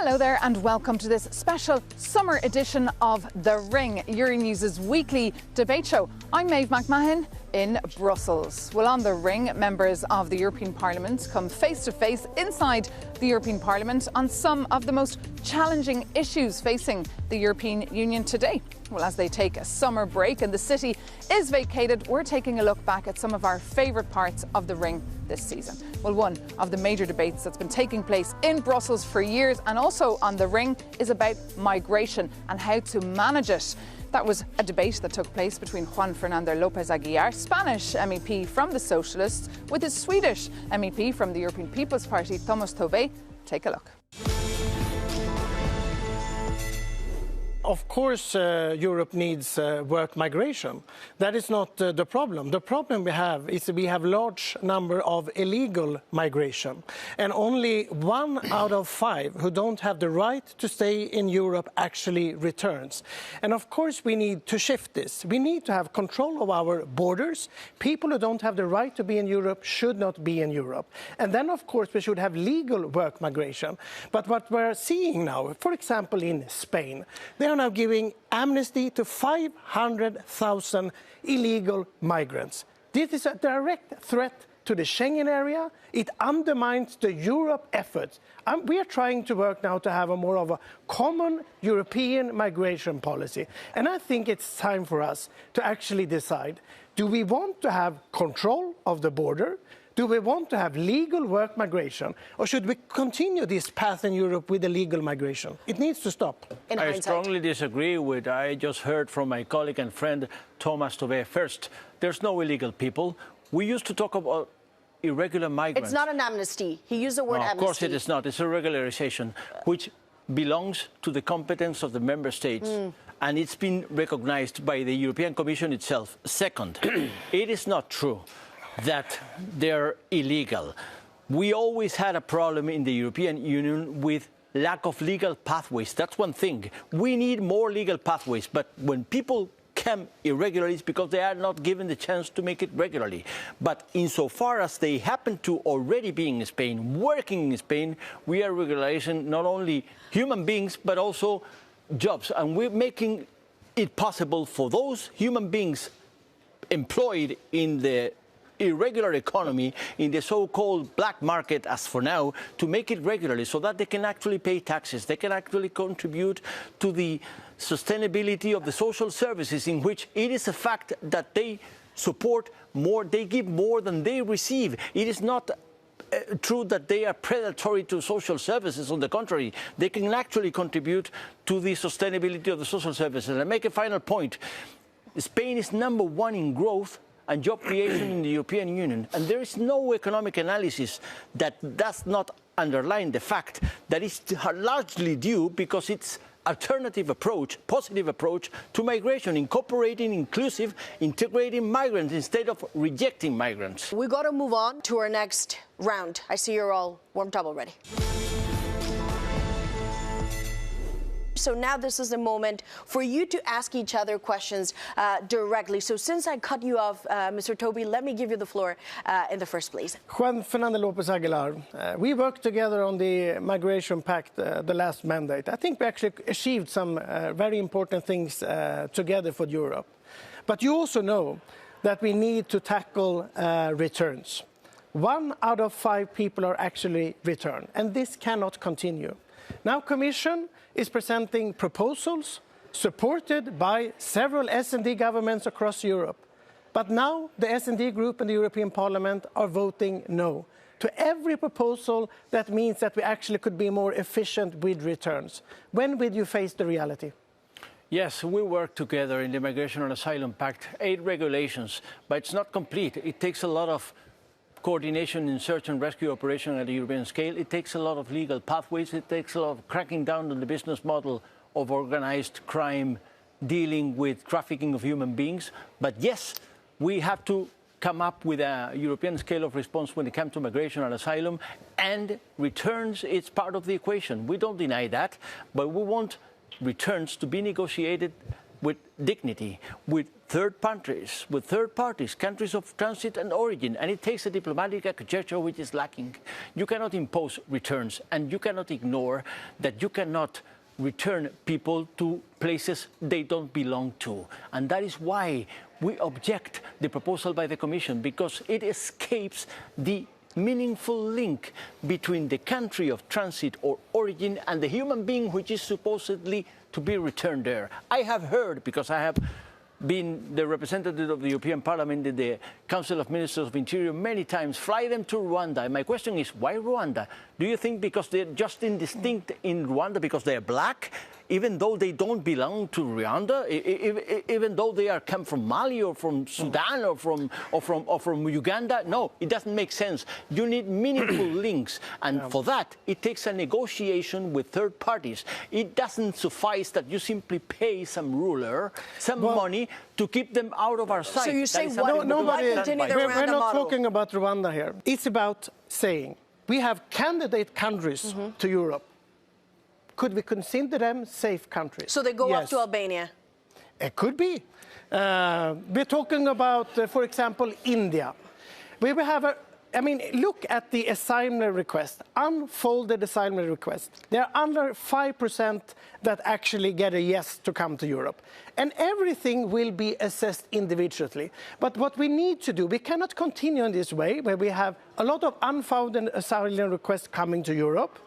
Hello there and welcome to this special summer edition of The Ring, Euronews' weekly debate show. I'm Maeve McMahon in Brussels. Well, on The Ring, members of the European Parliament come face to face inside the European Parliament on some of the most challenging issues facing the European Union today. Well, as they take a summer break and the city is vacated, we're taking a look back at some of our favourite parts of The Ring this season. Well, one of the major debates that's been taking place in Brussels for years and also on The Ring is about migration and how to manage it. That was a debate that took place between Juan Fernando López Aguilar, Spanish MEP from the Socialists, with his Swedish MEP from the European People's Party, Tomas Tobé. Take a look. Of course, Europe needs work migration. That is not the problem. The problem we have is that we have a large number of illegal migration. And only 1 out of 5 who don't have the right to stay in Europe actually returns. And of course, we need to shift this. We need to have control of our borders. People who don't have the right to be in Europe should not be in Europe. And then, of course, we should have legal work migration. But what we're seeing now, for example, in Spain, they are now giving amnesty to 500,000 illegal migrants. This is a direct threat to the Schengen area. It undermines the Europe effort. We are trying to work now to have a more of a common European migration policy. And I think it's time for us to actually decide, do we want to have control of the border? Do we want to have legal work migration, or should we continue this path in Europe with illegal migration? It needs to stop. I strongly disagree with I just heard from my colleague and friend Tomas Tobé. First, there's no illegal people. We used to talk about irregular migrants. It's not an amnesty. He used the word amnesty. Of course it is not. It's a regularization, which belongs to the competence of the member states. And it's been recognized by the European Commission itself. Second, it is not true that they're illegal. We always had a problem in the European Union with lack of legal pathways. That's one thing. We need more legal pathways. But when people come irregularly, it's because they are not given the chance to make it regularly. But insofar as they happen to already be in Spain, working in Spain, we are regularizing not only human beings, but also jobs. And we're making it possible for those human beings employed in the irregular economy, in the so-called black market as for now, to make it regularly so that they can actually pay taxes, they can actually contribute to the sustainability of the social services, in which it is a fact that they support more, they give more than they receive. It is not true that they are predatory to social services. On the contrary, they can actually contribute to the sustainability of the social services. And I make a final point. Spain is #1 in growth and job creation in the European Union. And there is no economic analysis that does not underline the fact that it's largely due because it's alternative approach, positive approach to migration, incorporating inclusive, integrating migrants instead of rejecting migrants. We got to move on to our next round. I see you're all warmed up already. So now this is the moment for you to ask each other questions directly. So since I cut you off, Mr. Tobé, let me give you the floor in the first place. Juan Fernando López Aguilar, we worked together on the Migration Pact the last mandate. I think we actually achieved some very important things together for Europe. But you also know that we need to tackle returns. 1 out of 5 people are actually returned, and this cannot continue. Now, Commission is presenting proposals supported by several S&D governments across Europe. But now the S&D group in the European Parliament are voting no to every proposal that means that we actually could be more efficient with returns. When will you face the reality? Yes, we work together in the Migration and Asylum Pact, 8 regulations, but it's not complete. It takes a lot of coordination in search and rescue operation at a European scale. It takes a lot of legal pathways. It takes a lot of cracking down on the business model of organized crime dealing with trafficking of human beings. But yes, we have to come up with a European scale of response when it comes to migration and asylum, and returns, it's part of the equation. We don't deny that, but we want returns to be negotiated with dignity, with third countries, countries of transit and origin, and it takes a diplomatic architecture which is lacking. You cannot impose returns, and you cannot ignore that you cannot return people to places they don't belong to. And that is why we object the proposal by the Commission, because it escapes the meaningful link between the country of transit or origin and the human being which is supposedly to be returned there. I have heard, because I have been the representative of the European Parliament in the Council of Ministers of Interior many times, fly them to Rwanda. And my question is, why Rwanda? Do you think because they're just indistinct in Rwanda because they're black? Even though they don't belong to Rwanda, even though they come from Mali or from Sudan or from Uganda, no, it doesn't make sense. You need meaningful links, and for that, it takes a negotiation with third parties. It doesn't suffice that you simply pay some ruler some money to keep them out of our sight. So you say we're not model? talking about Rwanda here. It's about saying we have candidate countries to Europe. Could we consider them safe countries? So they go up to Albania? It could be. We're talking about, for example, India. We will have look at the assignment request, unfolded assignment request. There are under 5% that actually get a yes to come to Europe. And everything will be assessed individually. But what we need to do, we cannot continue in this way, where we have a lot of unfounded asylum requests coming to Europe.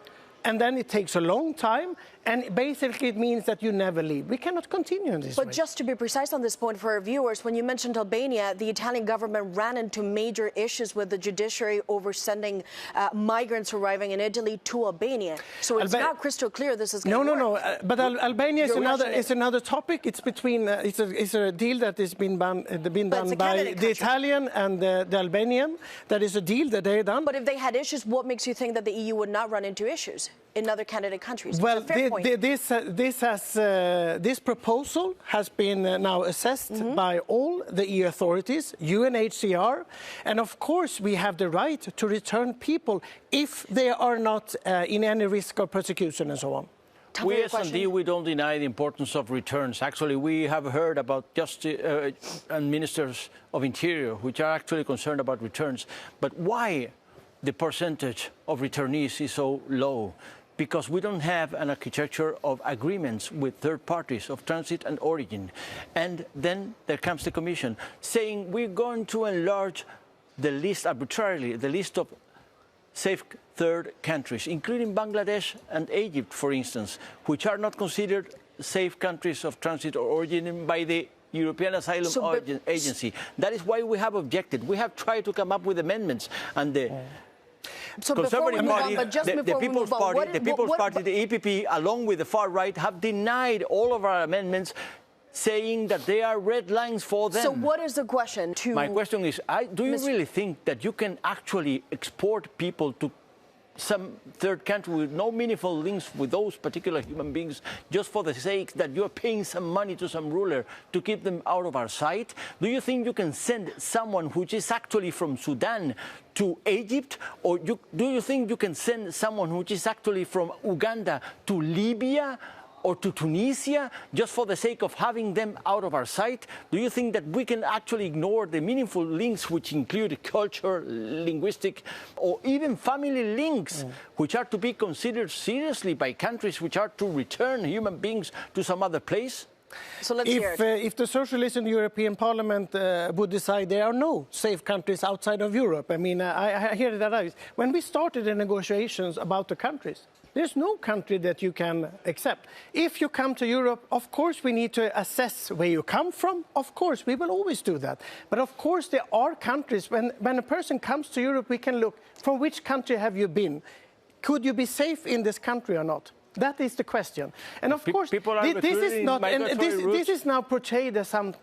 And then it takes a long time, and basically it means that you never leave. We cannot continue in this way. But just to be precise on this point for our viewers, when you mentioned Albania, the Italian government ran into major issues with the judiciary over sending migrants arriving in Italy to Albania. So it's not crystal clear this is going to work. No. But Albania is another topic. It's between it's a deal that has been done by the Italian and the Albanian. That is a deal that they have done. But if they had issues, what makes you think that the EU would not run into issues in other candidate countries? Well, this proposal has been now assessed by all the EU authorities, UNHCR, and of course we have the right to return people if they are not in any risk of persecution and so on. We as SD, we don't deny the importance of returns. Actually, we have heard about justice and ministers of interior, which are actually concerned about returns. But why the percentage of returnees is so low? Because we don't have an architecture of agreements with third parties of transit and origin. And then there comes the Commission saying we're going to enlarge the list arbitrarily, the list of safe third countries, including Bangladesh and Egypt, for instance, which are not considered safe countries of transit or origin by the European Asylum Agency. That is why we have objected. We have tried to come up with amendments, and the Conservative Party, the People's Party, the EPP, along with the far right, have denied all of our amendments, saying that they are red lines for them. So what is the question? My question is, do you really think that you can actually export people to some third country with no meaningful links with those particular human beings just for the sake that you're paying some money to some ruler to keep them out of our sight? Do you think you can send someone who is actually from Sudan to Egypt? Or do you think you can send someone who is actually from Uganda to Libya or to Tunisia just for the sake of having them out of our sight? Do you think that we can actually ignore the meaningful links which include culture, linguistic, or even family links, which are to be considered seriously by countries which are to return human beings to some other place? So let's hear it. If the socialists in the European Parliament would decide there are no safe countries outside of Europe, I hear that. When we started the negotiations about the countries, there's no country that you can accept. If you come to Europe, of course, we need to assess where you come from. Of course, we will always do that. But of course, there are countries, when a person comes to Europe, we can look, from which country have you been? Could you be safe in this country or not? That is the question. And of course, this is now portrayed as some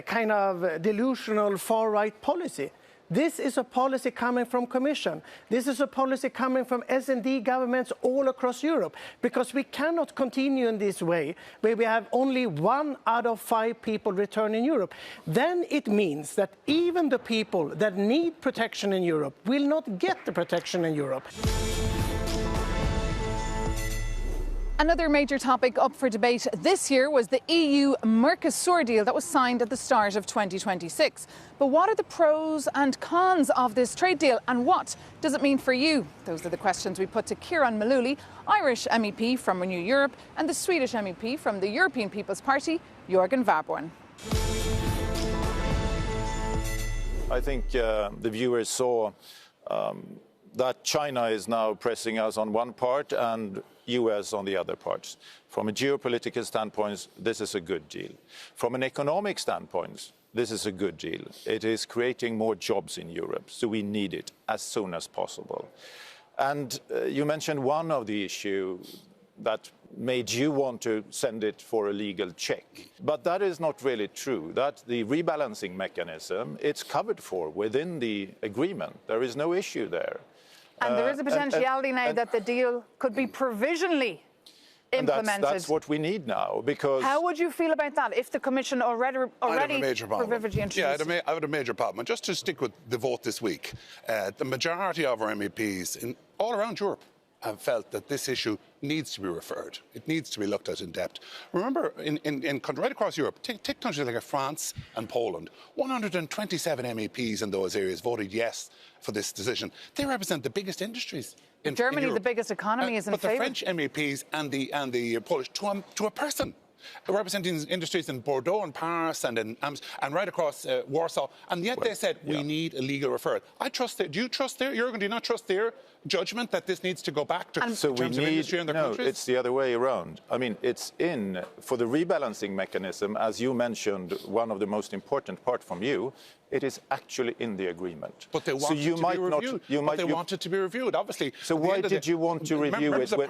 kind of delusional far-right policy. This is a policy coming from Commission. This is a policy coming from S&D governments all across Europe, because we cannot continue in this way, where we have only 1 out of 5 people return in Europe. Then it means that even the people that need protection in Europe will not get the protection in Europe. Another major topic up for debate this year was the EU-Mercosur deal that was signed at the start of 2026. But what are the pros and cons of this trade deal, and what does it mean for you? Those are the questions we put to Kieran Mullooly, Irish MEP from Renew Europe, and the Swedish MEP from the European People's Party, Jörgen Warborn. I think the viewers saw that China is now pressing us on one part and US on the other parts. From a geopolitical standpoint, this is a good deal. From an economic standpoint, this is a good deal. It is creating more jobs in Europe, so we need it as soon as possible. And you mentioned one of the issues that made you want to send it for a legal check. But that is not really true. That the rebalancing mechanism, it's covered for within the agreement. There is no issue there. And there is a potentiality now that the deal could be provisionally implemented. That's what we need now, because... How would you feel about that if the Commission already I'd have a major problem. introduced Yeah, I would have a major problem. And just to stick with the vote this week, the majority of our MEPs all around Europe have felt that this issue needs to be referred. It needs to be looked at in depth. Remember, right across Europe, take countries like France and Poland, 127 MEPs in those areas voted yes for this decision. They represent the biggest industries in Germany, in the biggest economy, is in favour. But the French MEPs and the Polish, to a person, representing industries in Bordeaux and Paris and right across Warsaw, and yet they said we need a legal referral. I trust it. Do you trust their, Jürgen, do you not trust their judgment that this needs to go back to so in terms of industry in their countries? No, it's the other way around. I mean, it's for the rebalancing mechanism, as you mentioned, one of the most important part from you, it is actually in the agreement. But they want it to be reviewed. They want it to be reviewed, obviously. So why did you want to review it? Members of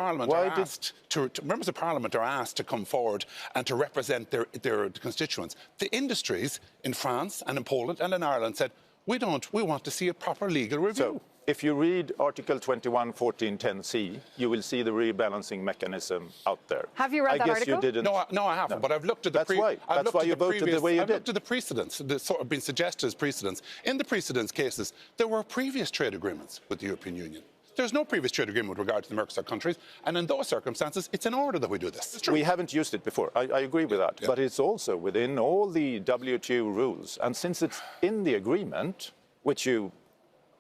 Parliament are asked to come forward and to represent their constituents. The industries in France and in Poland and in Ireland said, we want to see a proper legal review. So, if you read Article 21.14.10c, you will see the rebalancing mechanism out there. Have you read that article? You didn't. No, I haven't. No. But I've looked at the. That's why you voted the way you did. I've looked at the precedents, the sort of been suggested as precedents. In the precedents cases, there were previous trade agreements with the European Union. There's no previous trade agreement with regard to the Mercosur countries, and in those circumstances, it's in order that we do this. We haven't used it before. I agree with that, but it's also within all the WTO rules, and since it's in the agreement, which you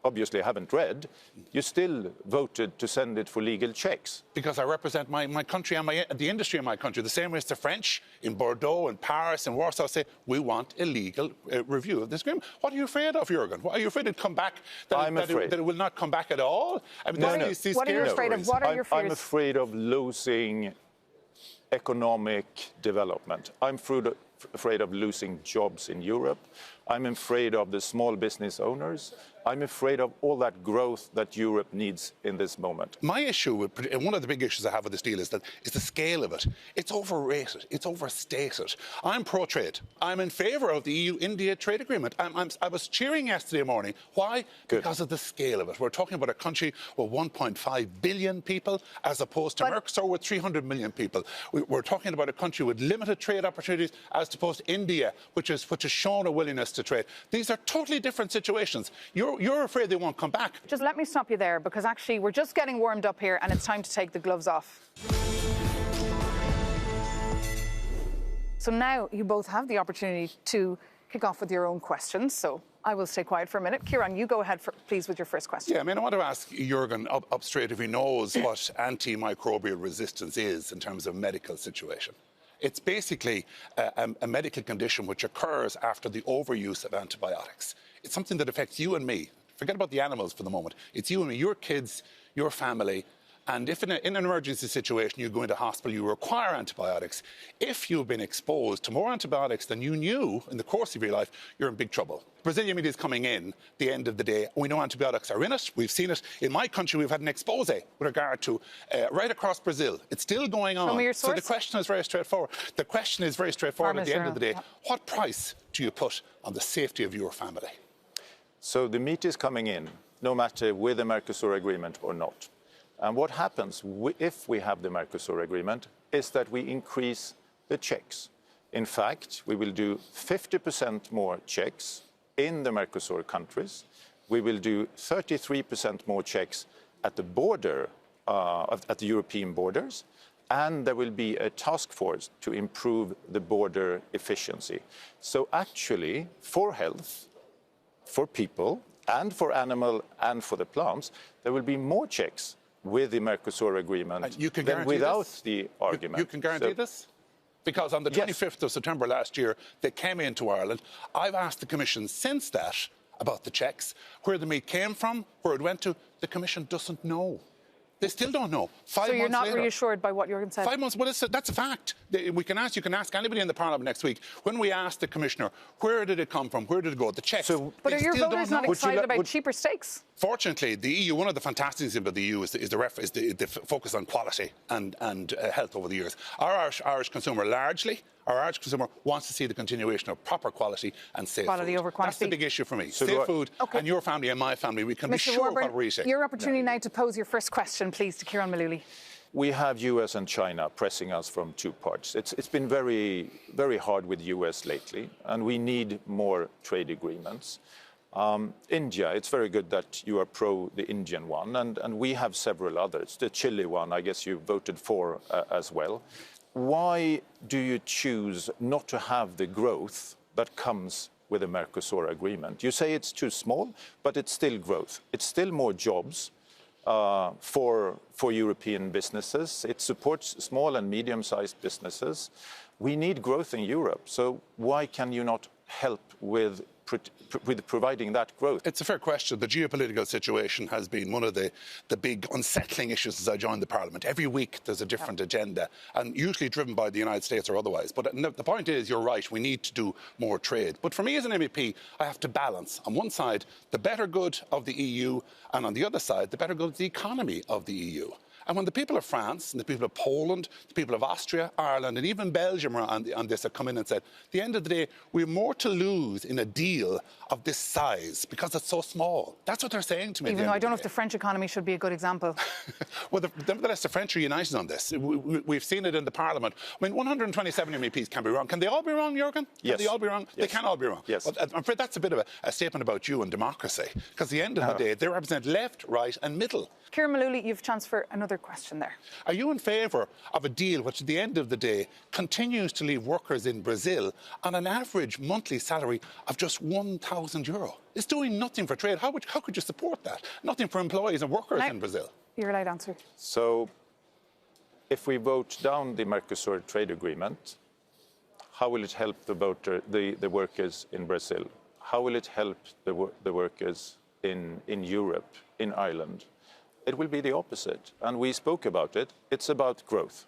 obviously haven't read, you still voted to send it for legal checks. Because I represent my country and the industry in my country, the same way as the French in Bordeaux and Paris and Warsaw say, we want a legal review of this agreement. What are you afraid of, Jürgen? Are you afraid it'll come back, that it will not come back at all? I mean, What are you afraid of? What are your fears? I'm afraid of losing economic development. I'm afraid of losing jobs in Europe. I'm afraid of the small business owners. I'm afraid of all that growth that Europe needs in this moment. My issue, and one of the big issues I have with this deal is the scale of it. It's overrated. It's overstated. I'm pro-trade. I'm in favour of the EU-India trade agreement. I was cheering yesterday morning. Why? Good. Because of the scale of it. We're talking about a country with 1.5 billion people as opposed to Mercosur with 300 million people. We're talking about a country with limited trade opportunities as opposed to India, which has shown a willingness to trade. These are totally different situations. You're afraid they won't come back. Just let me stop you there, because actually we're just getting warmed up here and it's time to take the gloves off. So now you both have the opportunity to kick off with your own questions. So I will stay quiet for a minute. Kieran, you go ahead, please, with your first question. Yeah, I mean, I want to ask Jürgen up straight if he knows what antimicrobial resistance is in terms of medical situation. It's basically a medical condition which occurs after the overuse of antibiotics. It's something that affects you and me. Forget about the animals for the moment. It's you and me, your kids, your family. And if in an emergency situation you go into hospital, you require antibiotics. If you've been exposed to more antibiotics than you knew in the course of your life, you're in big trouble. Brazilian media is coming in at the end of the day. We know antibiotics are in it. We've seen it. In my country, we've had an expose with regard to right across Brazil. It's still going on. Show me your source. So the question is very straightforward. At the end of the day. What price do you put on the safety of your family? So the meat is coming in, no matter with the Mercosur agreement or not. And what happens if we have the Mercosur agreement is that we increase the checks. In fact, we will do 50% more checks in the Mercosur countries. We will do 33% more checks at the border, at the European borders. and there will be a task force to improve the border efficiency. So actually, for health, for people, and for animal and for the plants, there will be more checks with the Mercosur agreement than without the argument. You can guarantee this? Because on the 25th of September last year, they came into Ireland. I've asked the Commission since that about the checks, where the meat came from, where it went to. The Commission doesn't know. They still don't know. 5 months So you're not later, reassured by what Jürgen said? 5 months, well, that's a fact. You can ask anybody in the Parliament next week. When we asked the Commissioner, where did it come from, where did it go, the checks. But are your voters not excited about cheaper steaks? Fortunately, the EU, one of the fantastic things about the EU is the focus on quality and health over the years. Our Irish consumer wants to see the continuation of proper quality and safe quality food. Over quantity. That's the big issue for me. Safe food, and your family and my family, we can be sure what we're eating. Your opportunity now to pose your first question, please, to Ciarán Mullooly. We have US and China pressing us from two parts. It's been very, very hard with US lately, and we need more trade agreements. India, it's very good that you are pro the Indian one, and we have several others. The Chile one, I guess you voted for as well. Why do you choose not to have the growth that comes with the Mercosur agreement? You say it's too small, but it's still growth. It's still more jobs for European businesses. It supports small and medium-sized businesses. We need growth in Europe, so why can you not help with providing that growth? It's a fair question. The geopolitical situation has been one of the big unsettling issues since I joined the Parliament. Every week there's a different agenda, and usually driven by the United States or otherwise. But the point is, you're right, we need to do more trade. But for me as an MEP, I have to balance, on one side, the better good of the EU, and on the other side, the better good of the economy of the EU. And when the people of France and the people of Poland, the people of Austria, Ireland, and even Belgium on this have come in and said, at the end of the day, we have more to lose in a deal of this size because it's so small. That's what they're saying to me. Even though I don't know if the French economy should be a good example. Well, nevertheless, the French are united on this. We've seen it in the Parliament. I mean, 127 MEPs can be wrong. Can they all be wrong, Jürgen? Yes. Can they all be wrong? Yes. They can all be wrong. Yes. Well, I'm afraid that's a bit of a statement about you and democracy. Because at the end of the day, they represent left, right and middle. Ciarán Mullooly, you've a chance for another question there. Are you in favour of a deal which, at the end of the day, continues to leave workers in Brazil on an average monthly salary of just €1,000? It's doing nothing for trade. How could you support that? Nothing for employees and workers in Brazil. You're allowed to answer. So, if we vote down the Mercosur trade agreement, how will it help the workers in Brazil? How will it help the workers in Europe, in Ireland? It will be the opposite, and we spoke about it. It's about growth.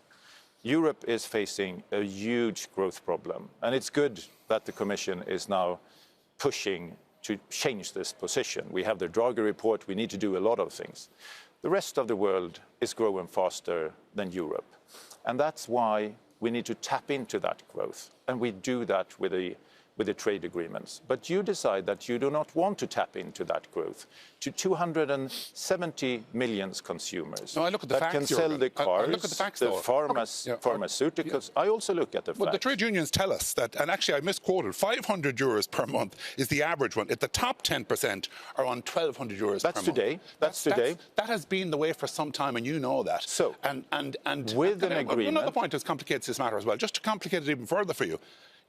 Europe is facing a huge growth problem, and it's good that the Commission is now pushing to change this position. We have the Draghi report, we need to do a lot of things. The rest of the world is growing faster than Europe, and that's why we need to tap into that growth, and we do that with the trade agreements. But you decide that you do not want to tap into that growth to 270 million consumers that can sell the cars, pharmaceuticals. I also look at the facts. Well, the trade unions tell us that, and actually I misquoted, €500 per month is the average one. At the top 10% are on €1,200 per month. That's today. That has been the way for some time, and you know that. So, and with an agreement... Another point that complicates this matter as well, just to complicate it even further for you.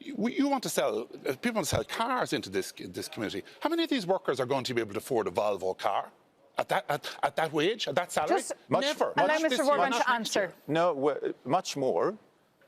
You want to sell, people want to sell cars into this community. How many of these workers are going to be able to afford a Volvo car at that wage, at that salary? Never. Allow Mr. Warburton to answer. No, much more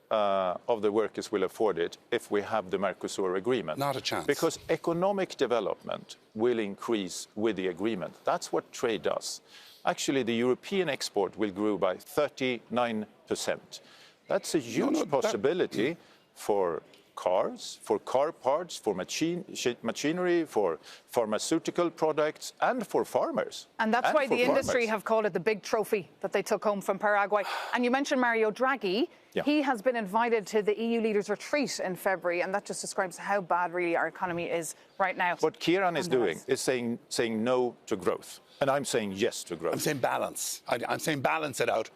of the workers will afford it if we have the Mercosur agreement. Not a chance. Because economic development will increase with the agreement. That's what trade does. Actually, the European export will grow by 39%. That's a huge possibility for cars, for car parts, for machinery, for pharmaceutical products, and for farmers. And that's why the industry have called it the big trophy that they took home from Paraguay. And you mentioned Mario Draghi. Yeah. He has been invited to the EU leaders' retreat in February, and that just describes how bad really our economy is right now. What Ciarán is doing is saying no to growth, and I'm saying yes to growth. I'm saying balance. I'm saying balance it out.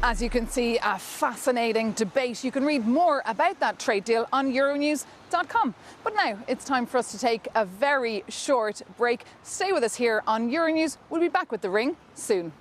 As you can see, a fascinating debate. You can read more about that trade deal on Euronews.com. But now it's time for us to take a very short break. Stay with us here on Euronews. We'll be back with The Ring soon.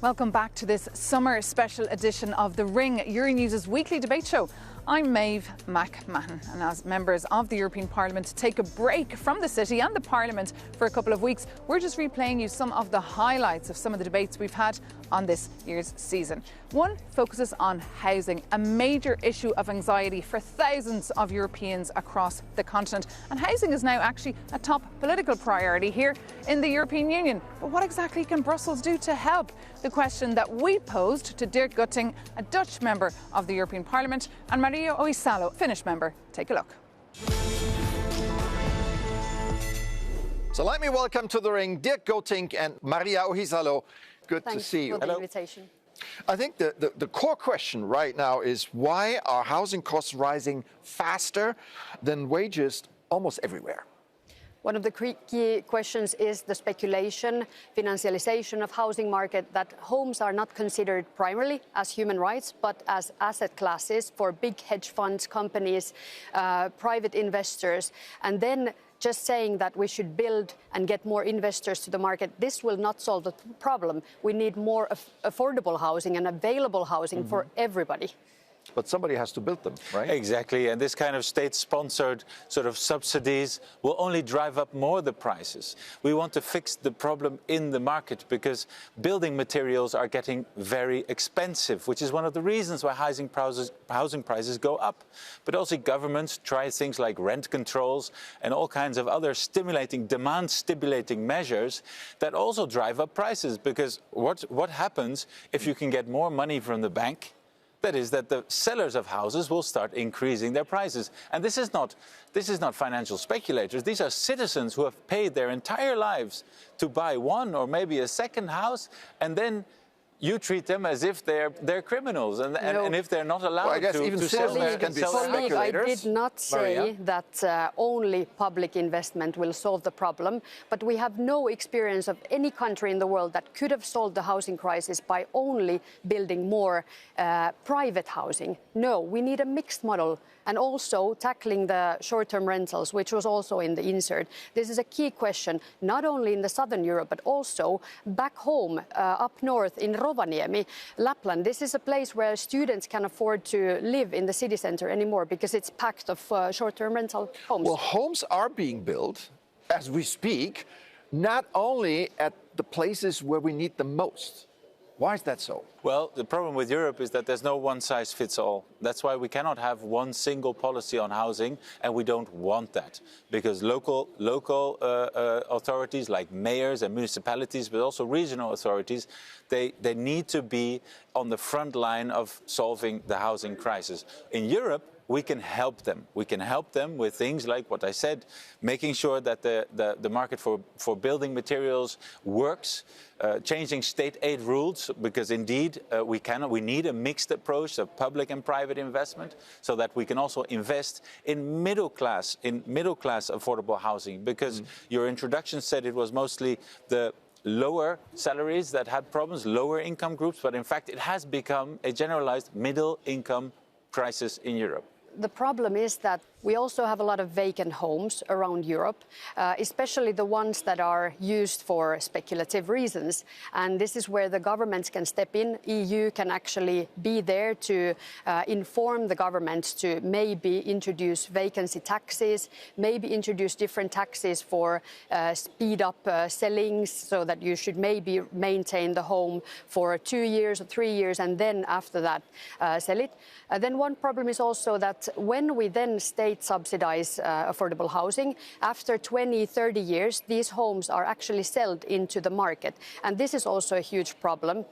Welcome back to this summer special edition of The Ring, Euronews' weekly debate show. I'm Maeve McMahon, and as members of the European Parliament take a break from the city and the Parliament for a couple of weeks, we're just replaying you some of the highlights of some of the debates we've had on this year's season. One focuses on housing, a major issue of anxiety for thousands of Europeans across the continent. And housing is now actually a top political priority here in the European Union. But what exactly can Brussels do to help? The question that we posed to Dirk Gutting, a Dutch member of the European Parliament, and Maria Ohisalo, Finnish member. Take a look. So let me welcome to the ring Dirk Gutting and Maria Ohisalo. Good to see you. Thanks for the invitation. I think the core question right now is why are housing costs rising faster than wages almost everywhere? One of the key questions is the speculation, financialization of housing market, that homes are not considered primarily as human rights, but as asset classes for big hedge funds, companies, private investors. And then just saying that we should build and get more investors to the market, this will not solve the problem. We need more affordable housing and available housing for everybody. But somebody has to build them, right? Exactly, and this kind of state-sponsored sort of subsidies will only drive up more the prices. We want to fix the problem in the market because building materials are getting very expensive, which is one of the reasons why housing prices go up. But also governments try things like rent controls and all kinds of other demand-stimulating measures that also drive up prices, because what happens if you can get more money from the bank? That is that the sellers of houses will start increasing their prices. And this is not financial speculators. These are citizens who have paid their entire lives to buy one or maybe a second house, and then you treat them as if they're criminals, and if they're not allowed to sell their speculators. I did not say that only public investment will solve the problem, but we have no experience of any country in the world that could have solved the housing crisis by only building more private housing. No, we need a mixed model. And also tackling the short-term rentals, which was also in the insert. This is a key question, not only in the southern Europe, but also back home, up north in Rovaniemi, Lapland. This is a place where students can afford to live in the city center anymore because it's packed of short-term rental homes. Well, homes are being built as we speak, not only at the places where we need them most. Why is that so? Well, the problem with Europe is that there's no one-size-fits-all. That's why we cannot have one single policy on housing, and we don't want that. Because local authorities like mayors and municipalities, but also regional authorities, they need to be on the front line of solving the housing crisis. In Europe, we can help them. We can help them with things like what I said, making sure that the market for building materials works, changing state aid rules, because indeed we need a mixed approach of public and private investment, so that we can also invest in middle class affordable housing. Because your introduction said it was mostly the lower salaries that had problems, lower income groups, but in fact it has become a generalized middle income crisis in Europe. The problem is that we also have a lot of vacant homes around Europe, especially the ones that are used for speculative reasons. And this is where the governments can step in. EU can actually be there to inform the governments to maybe introduce vacancy taxes, maybe introduce different taxes for speed up sellings, so that you should maybe maintain the home for 2 years or 3 years and then after that sell it. Then one problem is also that when we then subsidize affordable housing, after 20, 30 years, these homes are actually sold into the market. And this is also a huge problem,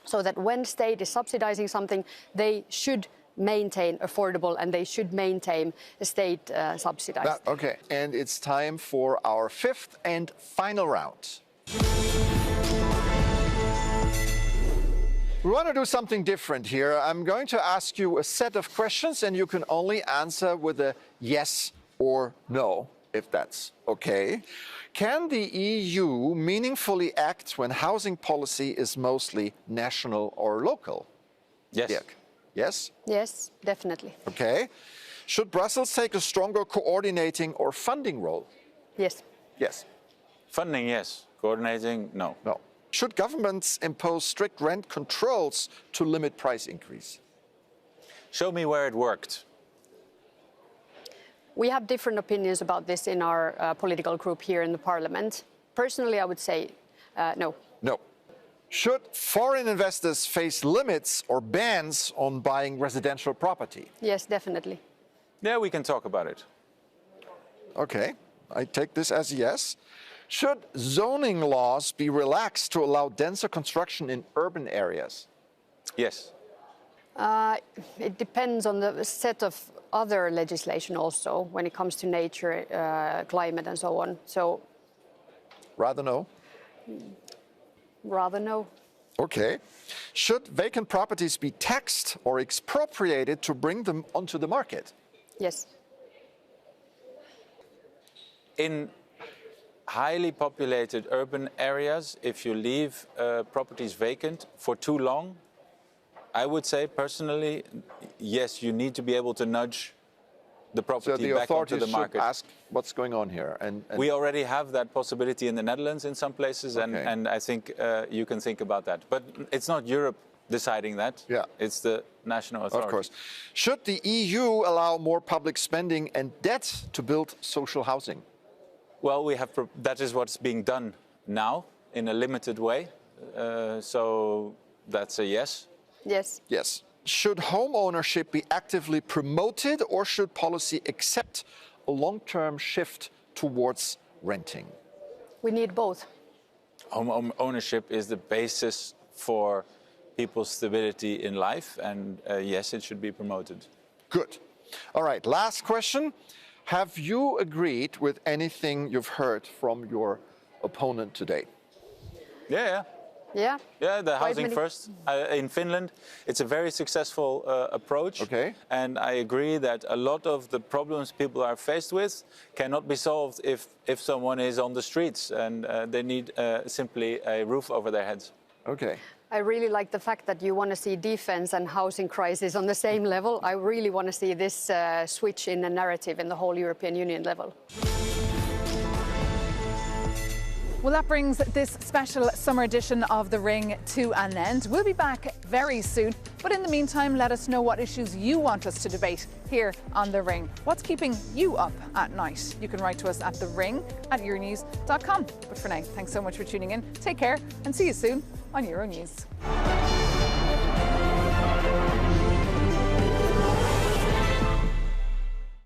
so that when state is subsidizing something, they should maintain affordable and they should maintain state subsidized. Okay, and it's time for our fifth and final round. We want to do something different here. I'm going to ask you a set of questions, and you can only answer with a yes or no, if that's okay. Can the EU meaningfully act when housing policy is mostly national or local? Yes. Dirk? Yes? Yes, definitely. Okay. Should Brussels take a stronger coordinating or funding role? Yes. Yes. Funding, yes. Coordinating, no. No. Should governments impose strict rent controls to limit price increase? Show me where it worked. We have different opinions about this in our political group here in the parliament. Personally, I would say no. No. Should foreign investors face limits or bans on buying residential property? Yes, definitely. Yeah, we can talk about it. Okay, I take this as yes. Should zoning laws be relaxed to allow denser construction in urban areas? Yes. It depends on the set of other legislation also when it comes to nature, climate and so on. So rather no? Rather no. Okay. Should vacant properties be taxed or expropriated to bring them onto the market? Yes. In highly populated urban areas, if you leave properties vacant for too long, I would say personally, yes, you need to be able to nudge the property back onto the market. So the authorities should ask what's going on here. And we already have that possibility in the Netherlands in some places, and I think you can think about that. But it's not Europe deciding that. Yeah. It's the national authority. Of course. Should the EU allow more public spending and debt to build social housing? Well, that is what's being done now in a limited way. So that's a yes. Yes. Yes. Should home ownership be actively promoted, or should policy accept a long-term shift towards renting? We need both. Home ownership is the basis for people's stability in life, and yes, it should be promoted. Good. All right, last question. Have you agreed with anything you've heard from your opponent today? Yeah. Yeah. Yeah, the housing first. In Finland, it's a very successful approach. Okay. And I agree that a lot of the problems people are faced with cannot be solved if someone is on the streets and they need simply a roof over their heads. Okay. I really like the fact that you want to see defense and housing crisis on the same level. I really want to see this switch in the narrative in the whole European Union level. Well, that brings this special summer edition of The Ring to an end. We'll be back very soon. But in the meantime, let us know what issues you want us to debate here on The Ring. What's keeping you up at night? You can write to us at thering@euronews.com. But for now, thanks so much for tuning in. Take care and see you soon on Euronews.